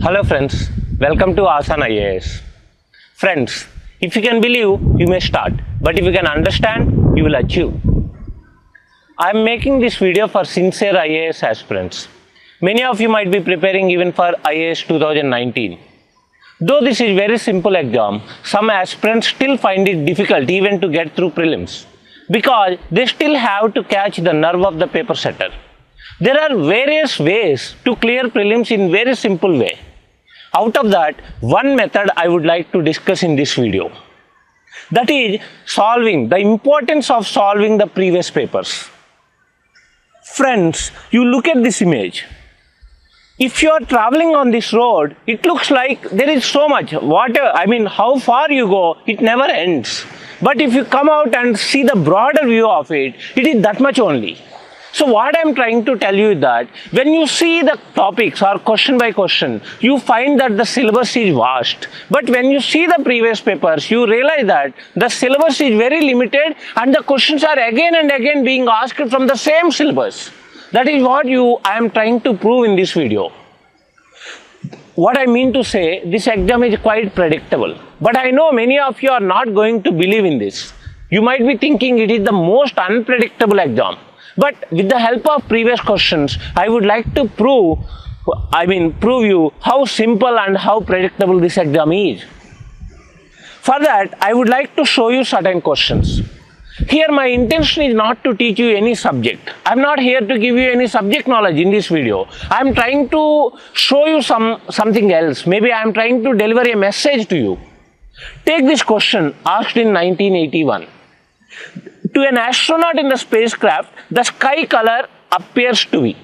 Hello friends, welcome to Asan IAS. Friends, if you can believe, you may start, but if you can understand, you will achieve. I am making this video for sincere IAS aspirants. Many of you might be preparing even for IAS 2019. Though this is very simple exam, some aspirants still find it difficult even to get through prelims because they still have to catch the nerve of the paper setter. There are various ways to clear prelims in very simple way. Out of that, one method I would like to discuss in this video. That is the importance of solving the previous papers. Friends, you look at this image. If you are traveling on this road, it looks like there is so much water. How far you go, it never ends. But if you come out and see the broader view of it, it is that much only. So what I am trying to tell you is that when you see the topics or question by question, you find that the syllabus is vast. But when you see the previous papers, you realize that the syllabus is very limited and the questions are again and again being asked from the same syllabus. That is what I am trying to prove in this video. What I mean to say, this exam is quite predictable. But I know many of you are not going to believe in this. You might be thinking it is the most unpredictable exam. But with the help of previous questions, I would like to prove you how simple and how predictable this exam is. For that, I would like to show you certain questions. Here my intention is not to teach you any subject. I am not here to give you any subject knowledge in this video. I am trying to show you something else. Maybe I am trying to deliver a message to you. Take this question asked in 1981. To an astronaut in the spacecraft, the sky color appears to be.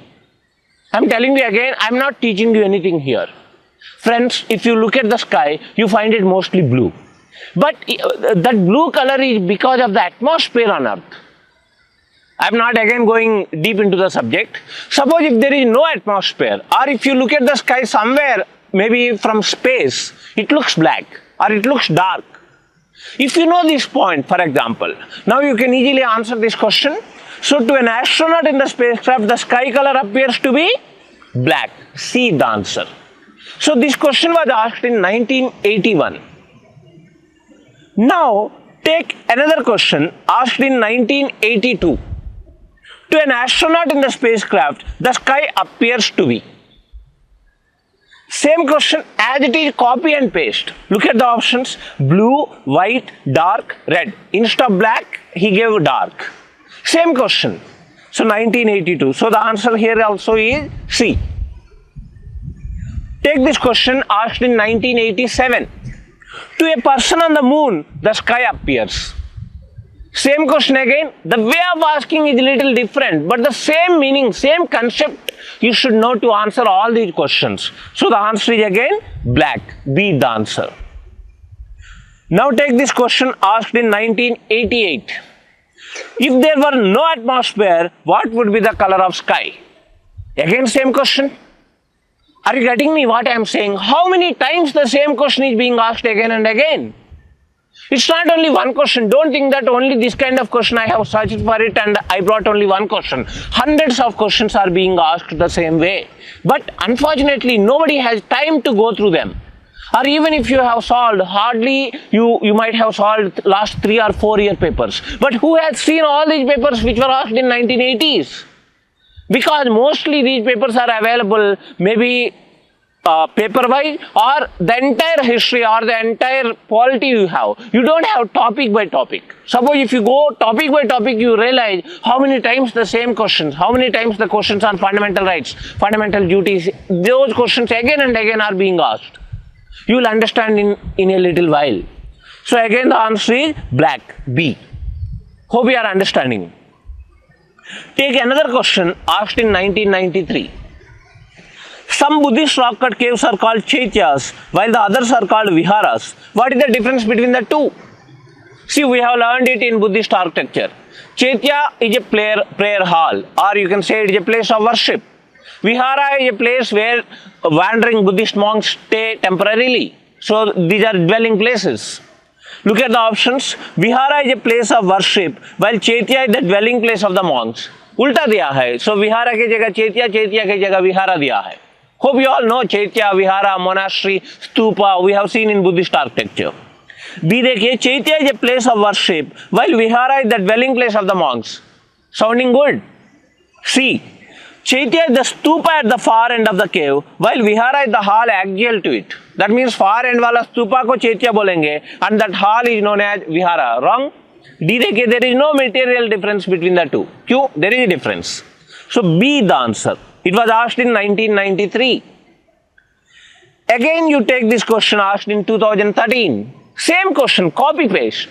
I am telling you again, I am not teaching you anything here. Friends, if you look at the sky, you find it mostly blue. But that blue color is because of the atmosphere on Earth. I am not again going deep into the subject. Suppose if there is no atmosphere, or if you look at the sky somewhere, maybe from space, it looks black or it looks dark. If you know this point, for example, now you can easily answer this question. So to an astronaut in the spacecraft, the sky color appears to be black. See the answer. So this question was asked in 1981. Now take another question asked in 1982. To an astronaut in the spacecraft, the sky appears to be. Same question as it is, copy and paste. Look at the options: blue, white, dark, red. Instead of black, he gave dark. Same question. So 1982. So the answer here also is C. Take this question asked in 1987. To a person on the moon, the sky appears. Same question again. The way of asking is a little different, but the same meaning, same concept you should know to answer all these questions. So the answer is again black. B the answer. Now take this question asked in 1988. If there were no atmosphere, what would be the color of sky? Again same question. Are you getting me what I am saying? How many times the same question is being asked again and again? It's not only one question. Don't think that only this kind of question I have searched for it and I brought only one question. Hundreds of questions are being asked the same way. But unfortunately, nobody has time to go through them. Or even if you have solved, hardly you might have solved last 3 or 4 year papers. But who has seen all these papers which were asked in 1980s? Because mostly these papers are available maybe paper-wise, or the entire history or the entire polity you have. You don't have topic by topic. Suppose if you go topic by topic, you realize how many times the same questions, how many times the questions on fundamental rights, fundamental duties, those questions again and again are being asked. You will understand in a little while. So again the answer is black, B. Hope you are understanding. Take another question asked in 1993. Some Buddhist rock cut caves are called chaityas, while the others are called viharas. What is the difference between the two? See, we have learned it in Buddhist architecture. Chaitya is a prayer hall, or you can say it is a place of worship. Vihara is a place where wandering Buddhist monks stay temporarily. So these are dwelling places. Look at the options. Vihara is a place of worship, while Chaitya is the dwelling place of the monks. उल्टा दिया है. सो विहारा की जगह चैत्या, चैत्या की जगह विहारा दिया है. Hope you all know Chaitya, Vihara, Monastery, Stupa, we have seen in Buddhist architecture. B देखिए, Chaitya is a place of worship, while Vihara is the dwelling place of the monks. Sounding good? C. Chaitya is the stupa at the far end of the cave, while Vihara is the hall axial to it. That means far end वाला stupa को Chaitya बोलेंगे, and that hall is known as Vihara. Wrong? D देखिए, there is no material difference between the two. Q, there is a difference. So B the answer. It was asked in 1993. Again you take this question asked in 2013. Same question, copy paste.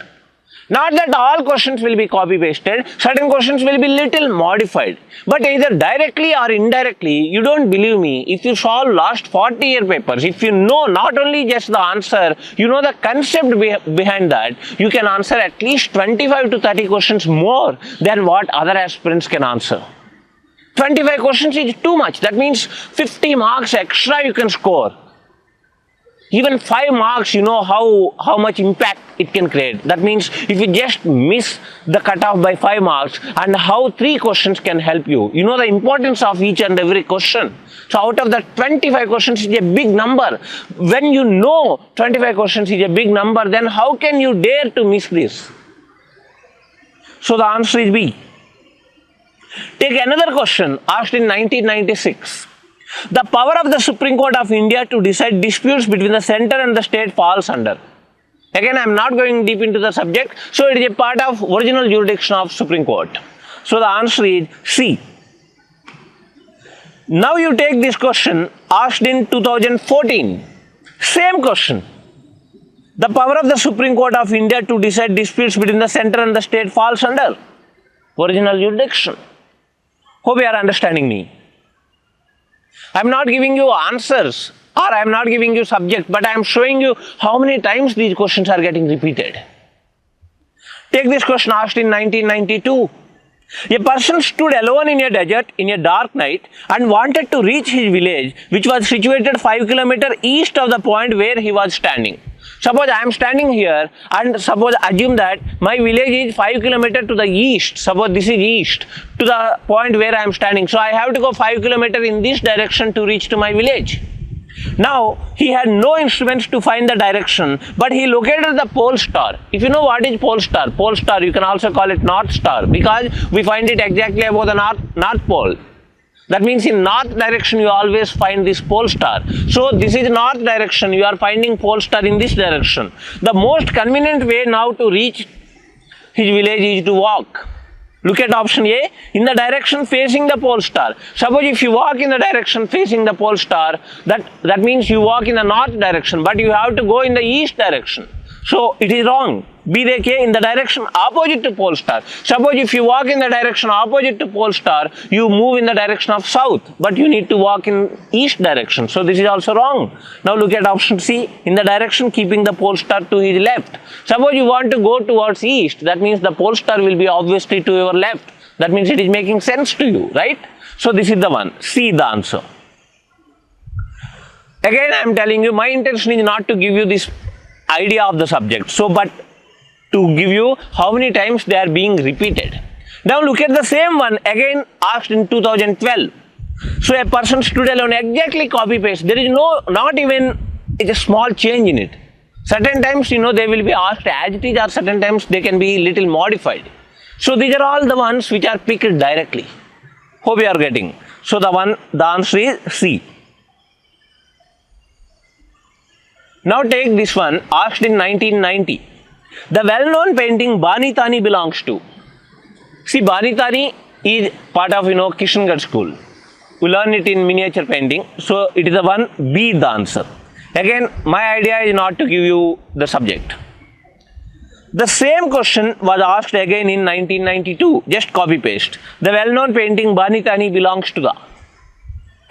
Not that all questions will be copy pasted, certain questions will be little modified. But either directly or indirectly, you don't believe me, if you solve last 40-year papers, if you know not only just the answer, you know the concept behind that, you can answer at least 25 to 30 questions more than what other aspirants can answer. 25 questions is too much. That means 50 marks extra you can score. Even 5 marks, you know how much impact it can create. That means if you just miss the cutoff by 5 marks, and how 3 questions can help you. You know the importance of each and every question. So out of the 25 questions is a big number. When you know 25 questions is a big number, then how can you dare to miss this? So the answer is B. Take another question asked in 1996. The power of the Supreme Court of India to decide disputes between the center and the state falls under. Again, I am not going deep into the subject, so it is a part of original jurisdiction of Supreme Court. So the answer is C. Now you take this question asked in 2014. Same question. The power of the Supreme Court of India to decide disputes between the center and the state falls under original jurisdiction. Hope you are understanding me. I am not giving you answers or I am not giving you subject, but I am showing you how many times these questions are getting repeated. Take this question asked in 1992. A person stood alone in a desert in a dark night and wanted to reach his village, which was situated 5 kilometers east of the point where he was standing. Suppose I am standing here and suppose assume that my village is 5 kilometers to the east. Suppose this is east to the point where I am standing. So I have to go 5 kilometers in this direction to reach to my village. Now he had no instruments to find the direction, but he located the pole star. If you know what is pole star you can also call it north star because we find it exactly above the north pole. That means in north direction you always find this pole star. So this is north direction, you are finding pole star in this direction. The most convenient way now to reach his village is to walk. Look at option A, in the direction facing the pole star. Suppose if you walk in the direction facing the pole star, that means you walk in the north direction, but you have to go in the east direction. So it is wrong. B देखिए, in the direction opposite to pole star. Suppose if you walk in the direction opposite to pole star, you move in the direction of south, but you need to walk in east direction. So this is also wrong. Now look at option C, in the direction keeping the pole star to his left. Suppose you want to go towards east, that means the pole star will be obviously to your left. That means it is making sense to you, right? So this is the one, C the answer. Again I am telling you, my intention is not to give you this idea of the subject, but to give you how many times they are being repeated. Now look at the same one again asked in 2012. So a person stood alone, exactly copy paste. There is not even a small change in it. Certain times they will be asked as it is, or certain times they can be little modified. So these are all the ones which are picked directly. Hope you are getting. So the answer is C. Now take this one asked in 1990. The well-known painting Bani Tani belongs to. See, Bani Tani is part of Kishangarh school. We learn it in miniature painting. So it is the one B the answer. Again, my idea is not to give you the subject. The same question was asked again in 1992. Just copy paste. The well-known painting Bani Tani belongs to the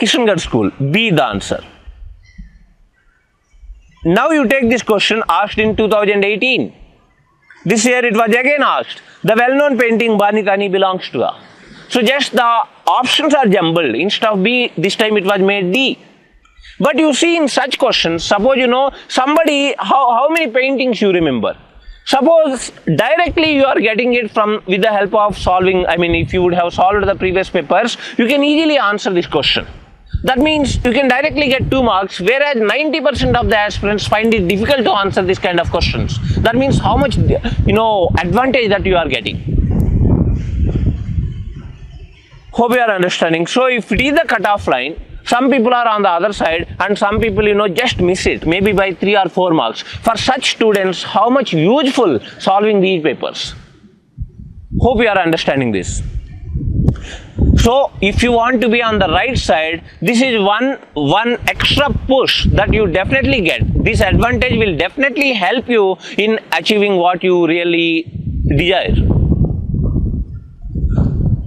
Kishangarh school. B the answer. Now you take this question asked in 2018. This year it was again asked. The well-known painting Bani Tani belongs to the. So just the options are jumbled. Instead of B, this time it was made D. But you see in such questions, suppose somebody, how many paintings you remember? Suppose directly you are getting it with the help of solving, if you would have solved the previous papers, you can easily answer this question. That means you can directly get 2 marks, whereas 90% of the aspirants find it difficult to answer this kind of questions. That means how much, advantage that you are getting. Hope you are understanding. So if it is the cutoff line, some people are on the other side and some people, just miss it, maybe by 3 or 4 marks. For such students, how much useful solving these papers. Hope you are understanding this. So if you want to be on the right side, this is one extra push that you definitely get. This advantage will definitely help you in achieving what you really desire.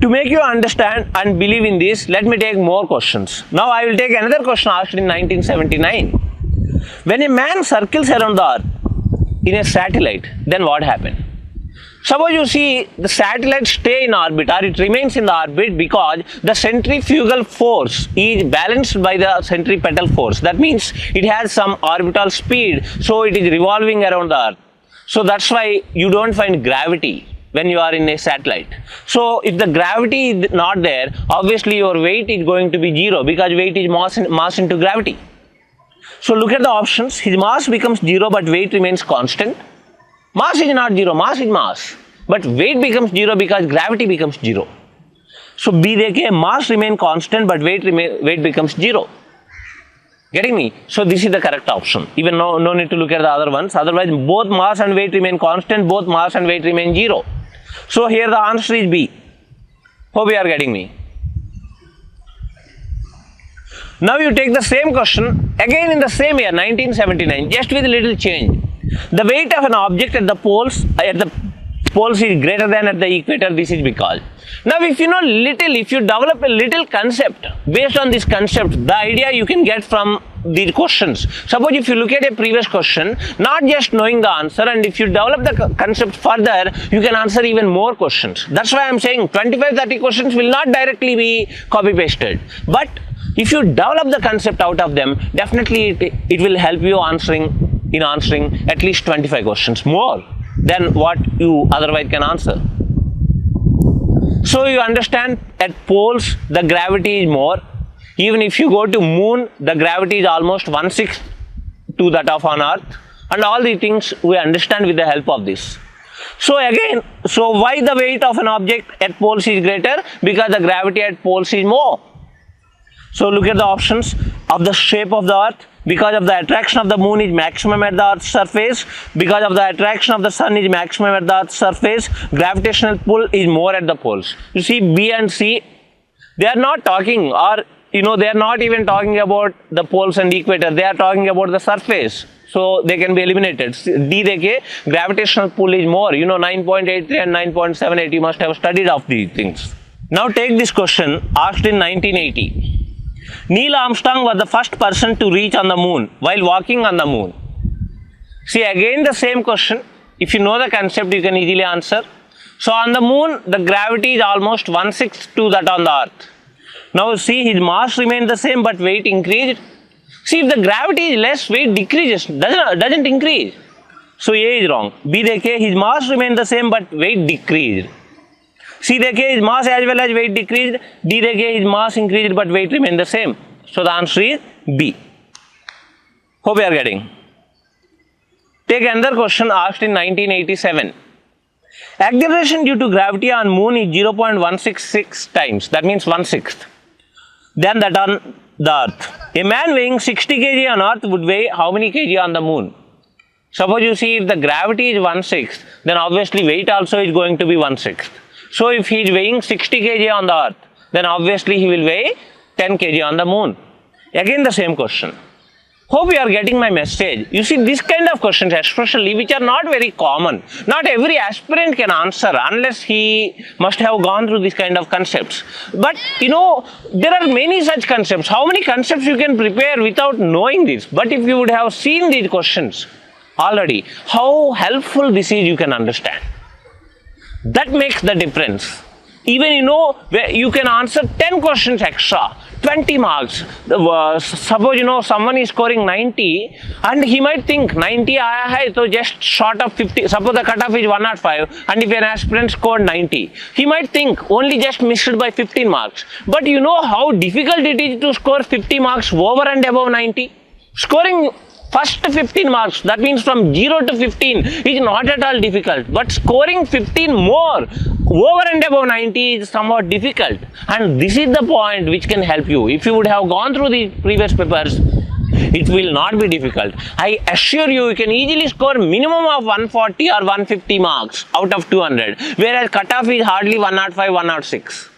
To make you understand and believe in this, let me take more questions. Now I will take another question asked in 1979. When a man circles around the earth in a satellite, then what happened? Suppose you see the satellite stay in orbit or it remains in the orbit because the centrifugal force is balanced by the centripetal force. That means it has some orbital speed, so it is revolving around the earth. So that's why you don't find gravity when you are in a satellite. So if the gravity is not there, obviously your weight is going to be 0 because weight is mass into gravity. So look at the options. His mass becomes 0 but weight remains constant. Mass is not 0, mass is mass. But weight becomes 0 because gravity becomes 0. So B dekhe, mass remains constant but weight becomes 0. Getting me? So this is the correct option. Even no need to look at the other ones. Otherwise both mass and weight remain constant, both mass and weight remain 0. So here the answer is B. Hope you are getting me. Now you take the same question again in the same year 1979, just with a little change. The weight of an object at the poles is greater than at the equator. This is because. Now if you develop a little concept, based on this concept, the idea you can get from these questions. Suppose if you look at a previous question, not just knowing the answer, and if you develop the concept further, you can answer even more questions. That's why I am saying 25-30 questions will not directly be copy pasted. But if you develop the concept out of them, definitely it will help you in answering at least 25 questions more than what you otherwise can answer. So you understand, at poles the gravity is more. Even if you go to moon, the gravity is almost 1/6 to that of on earth, and all the things we understand with the help of this. So again, why the weight of an object at poles is greater? Because the gravity at poles is more. So look at the options of the shape of the earth. Because of the attraction of the moon is maximum at the earth's surface. Because of the attraction of the sun is maximum at the earth's surface. Gravitational pull is more at the poles. You see B and C, they are not talking, or they are not even talking about the poles and equator. They are talking about the surface. So they can be eliminated. D dekhe, gravitational pull is more. 9.83 and 9.78. You must have studied of these things. Now take this question asked in 1980. Neil Armstrong was the first person to reach on the moon while walking on the moon. See again the same question. If you know the concept, you can easily answer. So on the moon, the gravity is almost 1/6 to that on the earth. Now see, his mass remained the same but weight increased. See, if the gravity is less, weight decreases, doesn't increase. So A is wrong. B dekhe, his mass remained the same but weight decreased. C dekhe, his mass as well as weight decreased. D dekhe, his mass increased but weight remained the same. So the answer is B. Hope you are getting. Take another question asked in 1987. Acceleration due to gravity on moon is 0.166 times. That means 1/6. Than that on the earth. A man weighing 60 kg on earth would weigh how many kg on the moon? Suppose you see, if the gravity is 1/6, then obviously weight also is going to be 1/6. So if he is weighing 60 kg on the earth, then obviously he will weigh 10 kg on the moon. Again the same question. Hope you are getting my message. You see, this kind of questions, especially which are not very common, not every aspirant can answer unless he must have gone through this kind of concepts. But there are many such concepts. How many concepts you can prepare without knowing this? But if you would have seen these questions already, how helpful this is, you can understand. That makes the difference. Even you can answer 10 questions extra, 20 marks. Suppose someone is scoring 90 and he might think 90 aaya hai, so just short of 50. Suppose the cutoff is 105 and if an aspirant scored 90, he might think only just missed by 15 marks. But you know how difficult it is to score 50 marks over and above 90? Scoring first 15 marks, that means from 0 to 15 is not at all difficult, but scoring 15 more over and above 90 is somewhat difficult, and this is the point which can help you. If you would have gone through the previous papers, it will not be difficult. I assure you, you can easily score minimum of 140 or 150 marks out of 200, whereas cutoff is hardly 105, 106.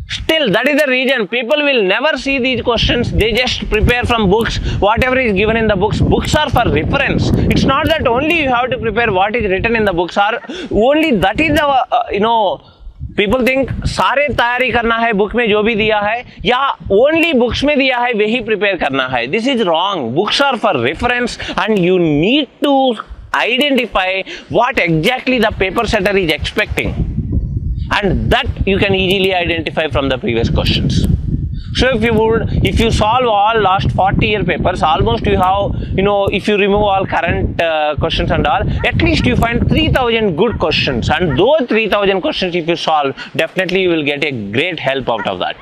Still, that is the reason people will never see these questions. They just prepare from books, whatever is given in the books. Books are for reference. It's not that only you have to prepare what is written in the books, or only that is the, people think सारे तैयारी करना है book में जो भी दिया है, या only books में दिया है वही prepare करना है. This is wrong. Books are for reference and you need to identify what exactly the paper setter is expecting. And that you can easily identify from the previous questions. So if you solve all last 40-year papers, almost you have, if you remove all current questions and all, at least you find 3,000 good questions. And those 3,000 questions if you solve, definitely you will get a great help out of that.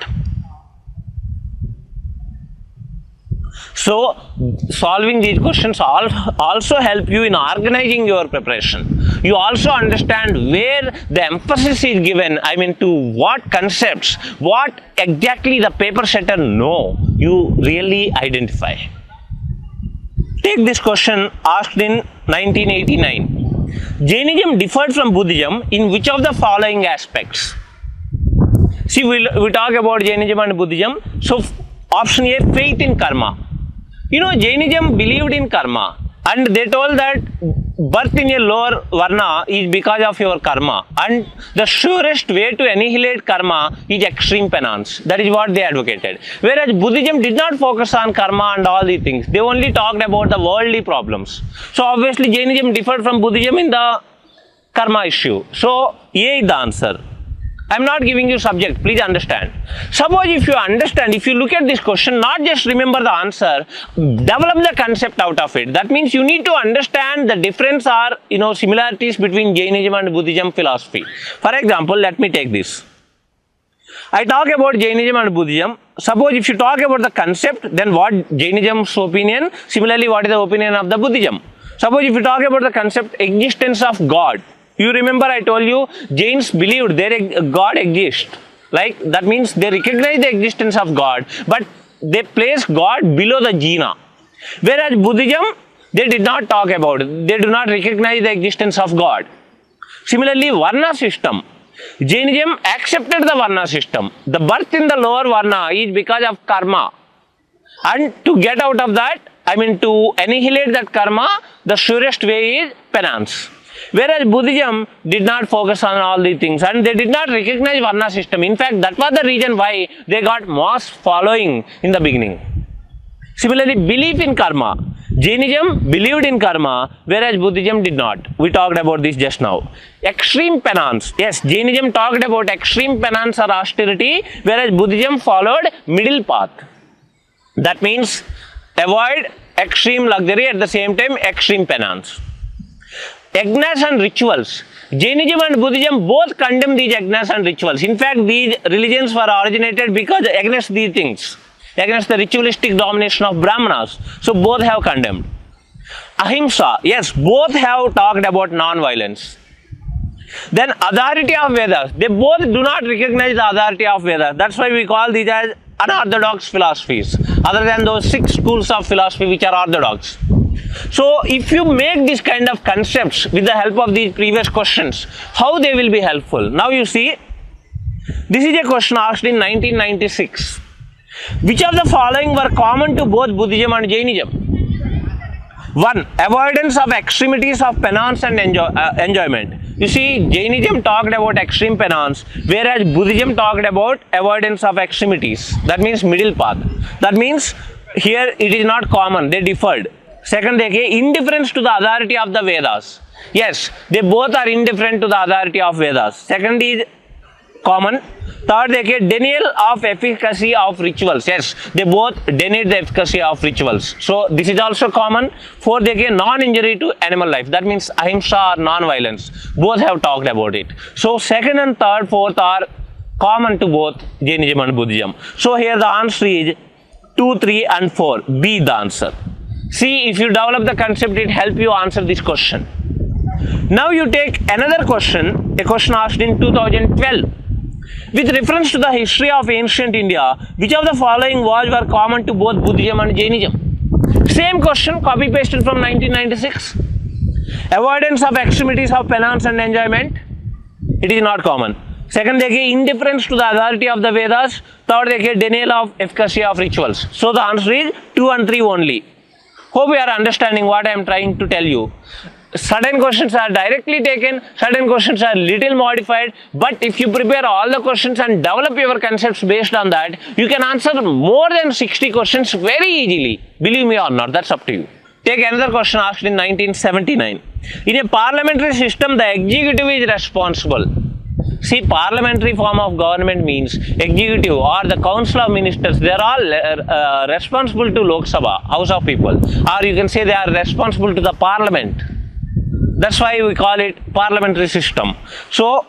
So, solving these questions also help you in organizing your preparation. You also understand where the emphasis is given, to what concepts, what exactly the paper setter know, you really identify. Take this question asked in 1989. Jainism differed from Buddhism in which of the following aspects? See, we talk about Jainism and Buddhism. So, option A, faith in karma. Jainism believed in karma, and they told that birth in a lower varna is because of your karma, and the surest way to annihilate karma is extreme penance. That is what they advocated. Whereas Buddhism did not focus on karma and all these things. They only talked about the worldly problems. So obviously Jainism differed from Buddhism in the karma issue. So A is the answer. I am not giving you subject, please understand. Suppose if you look at this question, not just remember the answer, develop the concept out of it. That means you need to understand the difference or, similarities between Jainism and Buddhism philosophy. For example, let me take this. I talk about Jainism and Buddhism. Suppose if you talk about the concept, then what Jainism's opinion, similarly what is the opinion of the Buddhism. Suppose if you talk about the concept existence of God. You remember I told you, Jains believed God exists. That means they recognize the existence of God, but they place God below the jina. Whereas Buddhism, they did not talk about it. They do not recognize the existence of God. Similarly, Varna system. Jainism accepted the Varna system. The birth in the lower Varna is because of karma. And to get out of that, to annihilate that karma, the surest way is penance. Whereas Buddhism did not focus on all these things and they did not recognize Varna system. In fact, that was the reason why they got mass following in the beginning. Similarly, belief in karma. Jainism believed in karma, whereas Buddhism did not. We talked about this just now. Extreme penance. Yes, Jainism talked about extreme penance or austerity, whereas Buddhism followed middle path. That means avoid extreme luxury, at the same time extreme penance. Yajnas and rituals. Jainism and Buddhism both condemn these yajnas and rituals. In fact, these religions were originated because against these things, against the ritualistic domination of Brahmanas. So both have condemned. Ahimsa. Yes, both have talked about non-violence. Then authority of Vedas. They both do not recognize the authority of Vedas. That's why we call these as unorthodox philosophies, other than those 6 schools of philosophy which are orthodox. So if you make this kind of concepts with the help of these previous questions, how they will be helpful? Now you see, this is a question asked in 1996. Which of the following were common to both Buddhism and Jainism? 1. Avoidance of extremities of penance and enjoyment. You see, Jainism talked about extreme penance, whereas Buddhism talked about avoidance of extremities. That means middle path. That means here it is not common, they differed. Second, indifference to the authority of the Vedas. Yes, they both are indifferent to the authority of Vedas. Second is common. Third देखिए denial of efficacy of rituals. Yes, they both denied the efficacy of rituals. So this is also common. Fourth देखिए non-injury to animal life. That means ahimsa or non-violence. Both have talked about it. So second and third, fourth are common to both Jainism and Buddhism. So here the answer is 2, 3 and 4. B the answer. See, if you develop the concept, it help you answer this question. Now you take another question, a question asked in 2012. With reference to the history of ancient India, which of the following were common to both Buddhism and Jainism? Same question, copy pasted from 1996. Avoidance of extremities of penance and enjoyment. It is not common. Second देखिए indifference to the authority of the Vedas. Third देखिए denial of efficacy of rituals. So the answer is 2 and 3 only. Hope you are understanding what I am trying to tell you. Certain questions are directly taken, certain questions are little modified, but if you prepare all the questions and develop your concepts based on that, you can answer more than 60 questions very easily. Believe me or not, that's up to you. Take another question asked in 1979. In a parliamentary system, the executive is responsible. See, parliamentary form of government means executive or the council of ministers, they are all responsible to Lok Sabha, House of People, or you can say they are responsible to the parliament. That's why we call it parliamentary system. So,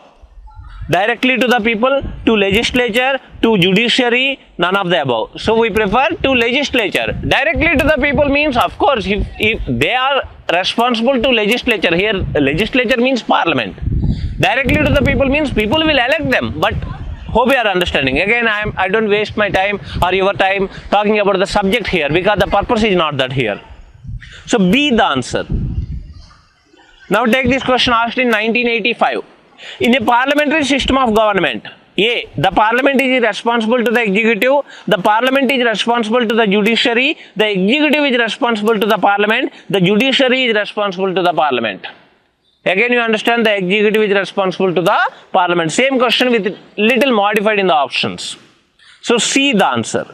directly to the people, to legislature, to judiciary, none of the above. So, we prefer to legislature. Directly to the people means, of course, if they are responsible to legislature, here legislature means parliament. Directly to the people means people will elect them, but hope you are understanding. Again, I don't waste my time or your time talking about the subject here because the purpose is not that here. So, B the answer. Now take this question asked in 1985. In a parliamentary system of government, A, the parliament is responsible to the executive, the parliament is responsible to the judiciary, the executive is responsible to the parliament, the judiciary is responsible to the parliament. Again, you understand the executive is responsible to the parliament. Same question with little modified in the options. So, C the answer.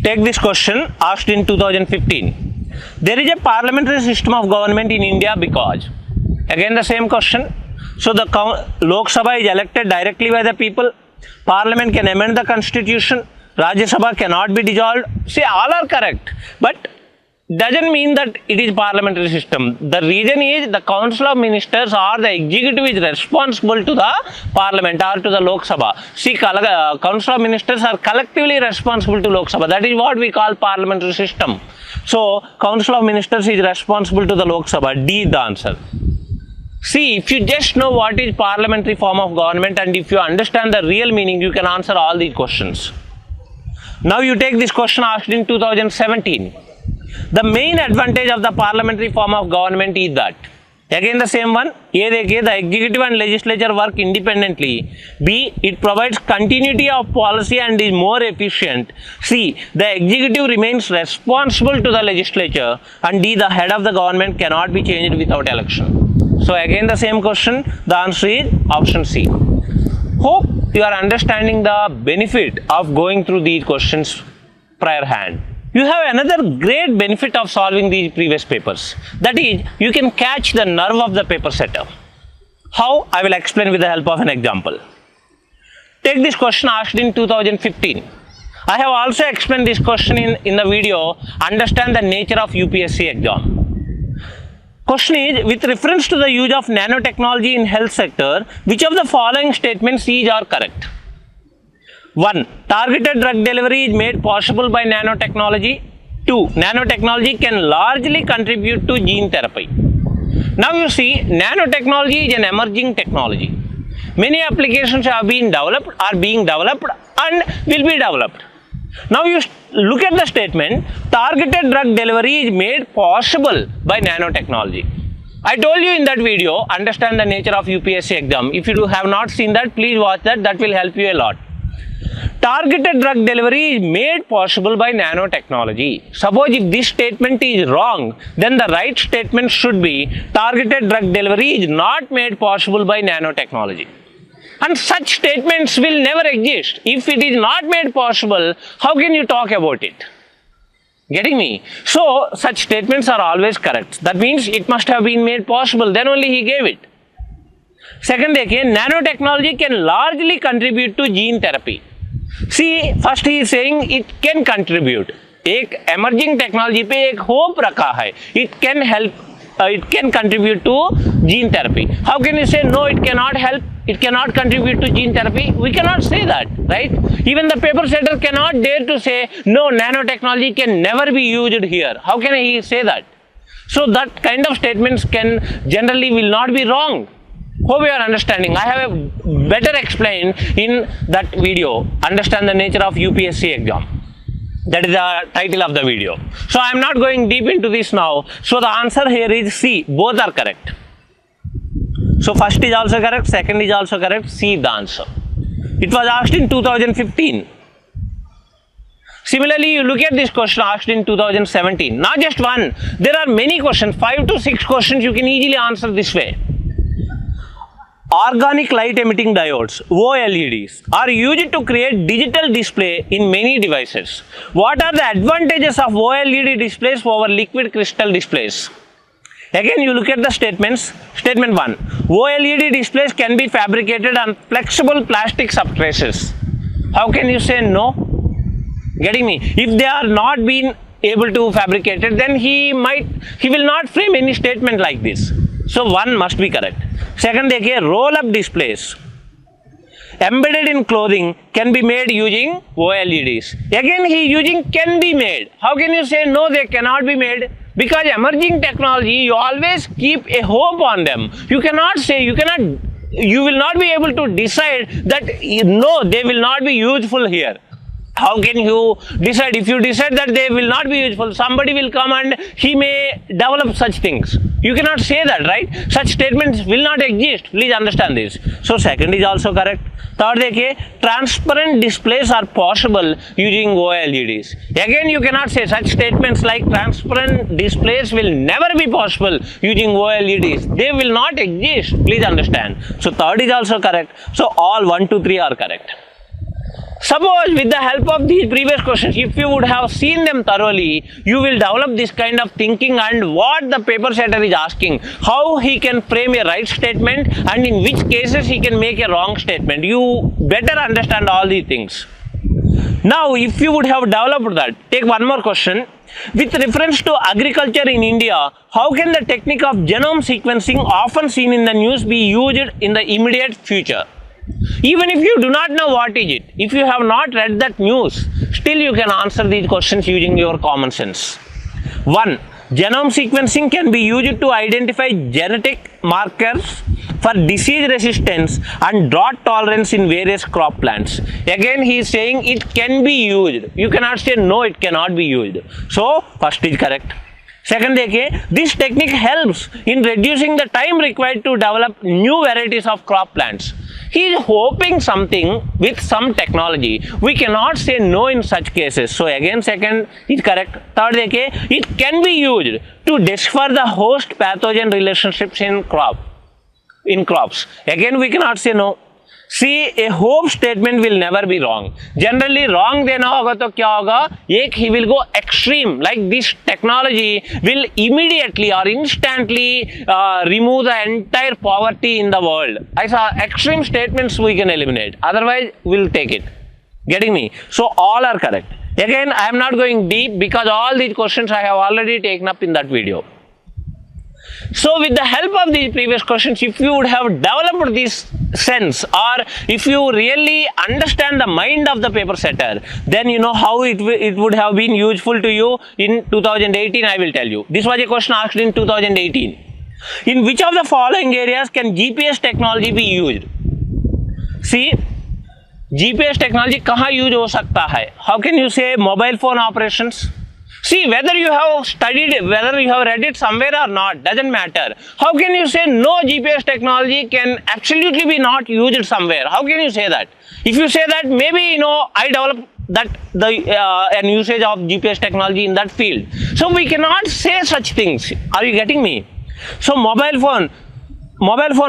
Take this question asked in 2015. There is a parliamentary system of government in India because, again the same question. So, the Lok Sabha is elected directly by the people. Parliament can amend the constitution. Rajya Sabha cannot be dissolved. See, all are correct. But doesn't mean that it is parliamentary system. The reason is the council of ministers or the executive is responsible to the parliament or to the Lok Sabha. See, council of ministers are collectively responsible to Lok Sabha. That is what we call parliamentary system. So, council of ministers is responsible to the Lok Sabha. D the answer. See, if you just know what is parliamentary form of government and if you understand the real meaning, you can answer all these questions. Now you take this question asked in 2017. The main advantage of the parliamentary form of government is that, again the same one, A देखिए, the executive and legislature work independently. B, it provides continuity of policy and is more efficient. C, the executive remains responsible to the legislature. And D, the head of the government cannot be changed without election. So again the same question, the answer is option C. Hope you are understanding the benefit of going through these questions prior hand. You have another great benefit of solving these previous papers. That is, you can catch the nerve of the paper setter. How? I will explain with the help of an example. Take this question asked in 2015. I have also explained this question in the video, understand the nature of UPSC exam. Question is, with reference to the use of nanotechnology in health sector, which of the following statements are correct? 1. Targeted drug delivery is made possible by nanotechnology. 2. Nanotechnology can largely contribute to gene therapy. Now you see, nanotechnology is an emerging technology. Many applications have been developed, are being developed and will be developed. Now you look at the statement, targeted drug delivery is made possible by nanotechnology. I told you in that video, understand the nature of UPSC exam. If you have not seen that, please watch that, that will help you a lot. Targeted drug delivery is made possible by nanotechnology. Suppose if this statement is wrong, then the right statement should be targeted drug delivery is not made possible by nanotechnology. And such statements will never exist. If it is not made possible, how can you talk about it? Getting me? So, such statements are always correct. That means it must have been made possible, then only he gave it. Second देखिए, nanotechnology can largely contribute to gene therapy. See, first he is saying it can contribute. एक emerging technology पे एक hope रखा है. It can help. It can contribute to gene therapy. How can you say no? It cannot help. It cannot contribute to gene therapy. We cannot say that, right? Even the paper setter cannot dare to say no. Nanotechnology can never be used here. How can he say that? So that kind of statements can generally will not be wrong. Hope you are understanding. I have better explained in that video. Understand the nature of UPSC exam. That is the title of the video. So I am not going deep into this now. So the answer here is C. Both are correct. So first is also correct, second is also correct. C the answer. It was asked in 2015. Similarly, you look at this question asked in 2017. Not just one. There are many questions. 5 to 6 questions you can easily answer this way. Organic light emitting diodes, OLEDs, are used to create digital display in many devices. What are the advantages of OLED displays over liquid crystal displays? Again, you look at the statements. Statement 1. OLED displays can be fabricated on flexible plastic substrates. How can you say no? Getting me? If they are not being able to fabricate it, then he will not frame any statement like this. So 1 must be correct. Second, देखिए, roll-up displays embedded in clothing can be made using OLEDs. Again, he using can be made. How can you say no? They cannot be made. Because emerging technology, you always keep a hope on them. You cannot say, you will not be able to decide that no, they will not be useful here. How can you decide? If you decide that they will not be useful, somebody will come and he may develop such things. You cannot say that, right? Such statements will not exist. Please understand this. So second is also correct. Third, देखिए, transparent displays are possible using OLEDs. Again, you cannot say such statements like transparent displays will never be possible using OLEDs. They will not exist. Please understand. So third is also correct. So all 1, 2, 3 are correct. Suppose with the help of these previous questions, if you would have seen them thoroughly, you will develop this kind of thinking and what the paper setter is asking, how he can frame a right statement and in which cases he can make a wrong statement. You better understand all these things. Now, if you would have developed that, take one more question. With reference to agriculture in India, how can the technique of genome sequencing often seen in the news be used in the immediate future? Even if you do not know what is it, if you have not read that news, still you can answer these questions using your common sense. 1. Genome sequencing can be used to identify genetic markers for disease resistance and drought tolerance in various crop plants. Again, he is saying it can be used. You cannot say no, it cannot be used. So, first is correct. Second, देखिए, this technique helps in reducing the time required to develop new varieties of crop plants. He is hoping something with some technology. We cannot say no in such cases. So again, second is correct. Third, देखिए, it can be used to decipher the host pathogen relationships in crops. Again, we cannot say no. See, a hope statement will never be wrong. Generally, wrong देना होगा तो क्या होगा? एक he will go extreme. Like this technology will immediately or instantly remove the entire poverty in the world. I saw extreme statements we can eliminate. Otherwise, we'll take it. Getting me? So all are correct. Again, I am not going deep because all these questions I have already taken up in that video. So with the help of these previous questions, if you would have developed this sense or if you really understand the mind of the paper setter, then you know how it would have been useful to you in 2018, I will tell you. This was a question asked in 2018. In which of the following areas can GPS technology be used? See, GPS technology कहाँ use हो सकता है? How can you say mobile phone operations? See, whether you have studied it, whether you have read it somewhere or not, doesn't matter. How can you say no, GPS technology can absolutely be not used somewhere? How can you say that? If you say that, maybe, you know, I developed that an usage of GPS technology in that field. So we cannot say such things. Are you getting me? So mobile phone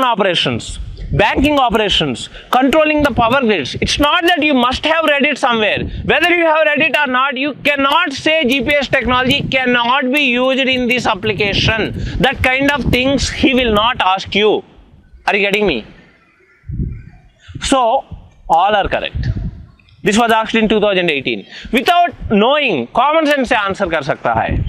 operations, banking operations, controlling the power grids. It's not that you must have read it somewhere. Whether you have read it or not, you cannot say GPS technology cannot be used in this application. That kind of things he will not ask you. Are you getting me? So all are correct. This was asked in 2018. Without knowing, common sense se answer kar sakta hai.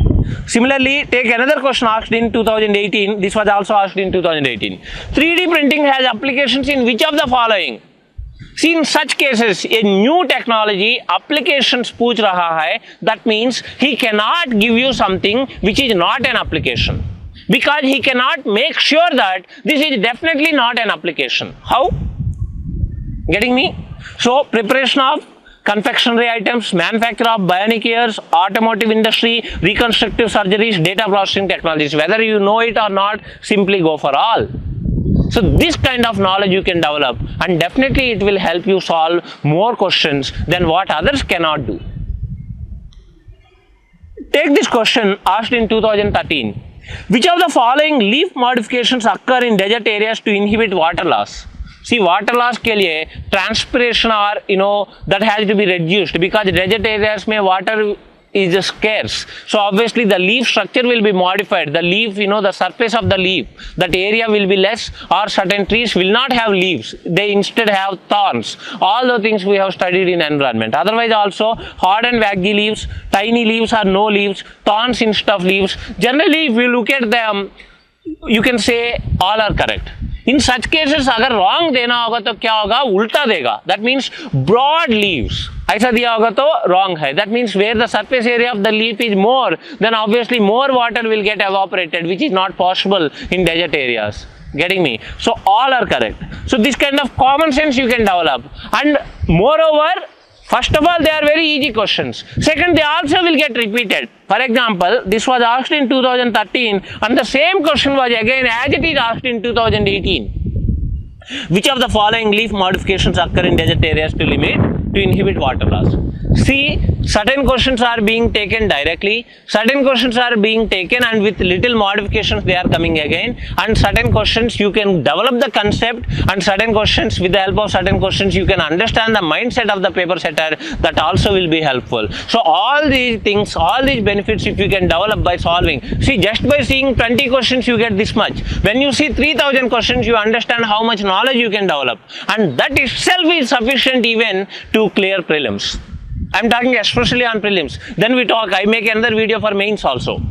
Similarly, take another question asked in 2018. This was also asked in 2018. 3D printing has applications in which of the following? See, in such cases, a new technology applications पूछ रहा है. That means he cannot give you something which is not an application, because he cannot make sure that this is definitely not an application. How? Getting me? So, preparation of confectionery items, manufacture of bionic ears, automotive industry, reconstructive surgeries, data processing technologies. Whether you know it or not, simply go for all. So this kind of knowledge you can develop, and definitely it will help you solve more questions than what others cannot do. Take this question asked in 2013. Which of the following leaf modifications occur in desert areas to inhibit water loss? See, water loss के लिए transpiration or that has to be reduced, because desert areas में water is scarce. So obviously the leaf structure will be modified. The leaf, the surface of the leaf, that area will be less, or certain trees will not have leaves. They instead have thorns. All the things we have studied in environment. Otherwise also hard and waggy leaves, tiny leaves or no leaves, thorns instead of leaves. Generally, if you look at them, you can say all are correct. In such cases, अगर wrong देना होगा तो क्या होगा? उल्टा देगा. That means broad leaves. ऐसा दिया होगा तो wrong है. That means where the surface area of the leaf is more, then obviously more water will get evaporated, which is not possible in desert areas. Getting me? So all are correct. So this kind of common sense you can develop. And moreover, first of all, they are very easy questions. Second, they also will get repeated. For example, this was asked in 2013 and the same question was again as it is asked in 2018. Which of the following leaf modifications occur in desert areas to inhibit water loss? See, certain questions are being taken directly, certain questions are being taken and with little modifications they are coming again, and certain questions you can develop the concept, and certain questions with the help of certain questions you can understand the mindset of the paper setter. That also will be helpful. So all these things, all these benefits, if you can develop by solving. See, just by seeing 20 questions you get this much. When you see 3000 questions, you understand how much knowledge you can develop, and that itself is sufficient even to clear prelims. I am talking especially on prelims. Then I make another video for mains also.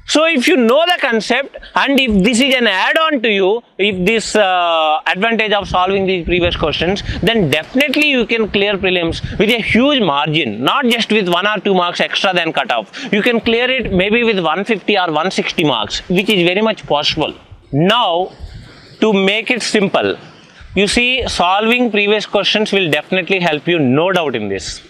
So if you know the concept, and if this is an add-on to you, if this advantage of solving these previous questions, then definitely you can clear prelims with a huge margin, not just with 1 or 2 marks extra than cutoff. You can clear it maybe with 150 or 160 marks, which is very much possible. Now, to make it simple, you see, solving previous questions will definitely help you, no doubt in this.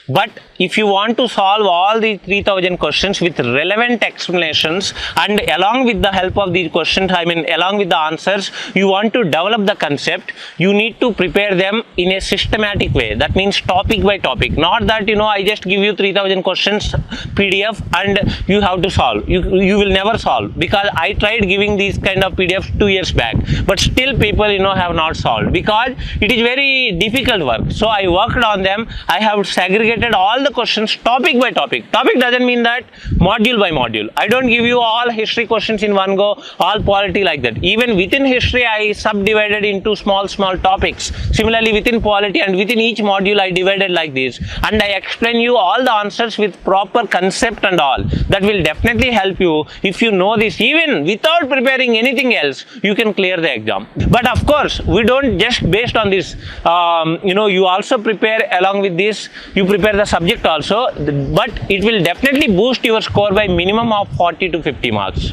But if you want to solve all these 3000 questions with relevant explanations, and along with the help of these questions, along with the answers, you want to develop the concept, you need to prepare them in a systematic way. That means topic by topic. Not that, I just give you 3000 questions PDF and you have to solve. You will never solve, because I tried giving these kind of PDFs 2 years back, but still people, have not solved, because it is very difficult work. So I worked on them. I have segregated all the questions topic by topic. Topic doesn't mean that module by module. I don't give you all history questions in one go, all polity like that. Even within history, I subdivided into small topics. Similarly, within polity and within each module, I divided like this. And I explain you all the answers with proper concept and all. That will definitely help you. If you know this, even without preparing anything else, you can clear the exam. But of course, we don't just based on this. You also prepare along with this. You prepare the subject also, but it will definitely boost your score by minimum of 40 to 50 marks.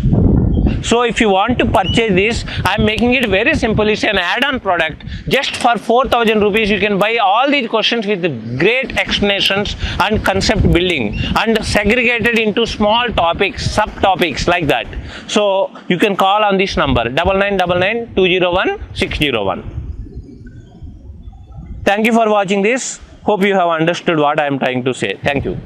So if you want to purchase this, I am making it very simple. It's an add-on product. Just for 4000 rupees, you can buy all these questions with great explanations and concept building, and segregated into small topics, subtopics like that. So you can call on this number 9999 201 601. Thank you for watching this. Hope you have understood what I am trying to say. Thank you.